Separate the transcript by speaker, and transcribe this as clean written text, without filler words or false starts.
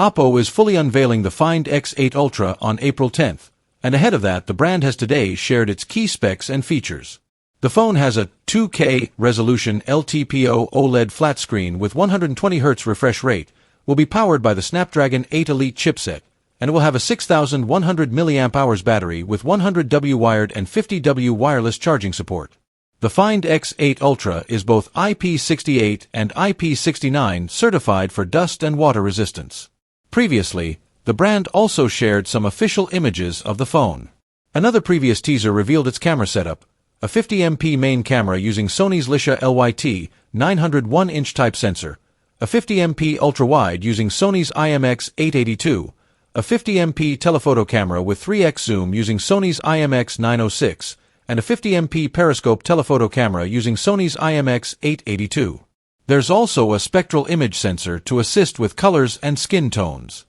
Speaker 1: Oppo is fully unveiling the Find X8 Ultra on April 10th, and ahead of that the brand has today shared its key specs and features. The phone has a 2K resolution LTPO OLED flat screen with 120Hz refresh rate, will be powered by the Snapdragon 8 Elite chipset, and will have a 6100 mAh battery with 100W wired and 50W wireless charging support. The Find X8 Ultra is both IP68 and IP69 certified for dust and water resistance. Previously, the brand also shared some official images of the phone. Another previous teaser revealed its camera setup, a 50MP main camera using Sony's Lisha LYT 901-inch type sensor, a 50MP ultra-wide using Sony's IMX882, a 50MP telephoto camera with 3x zoom using Sony's IMX906, and a 50MP periscope telephoto camera using Sony's IMX882. There's also a spectral image sensor to assist with colors and skin tones.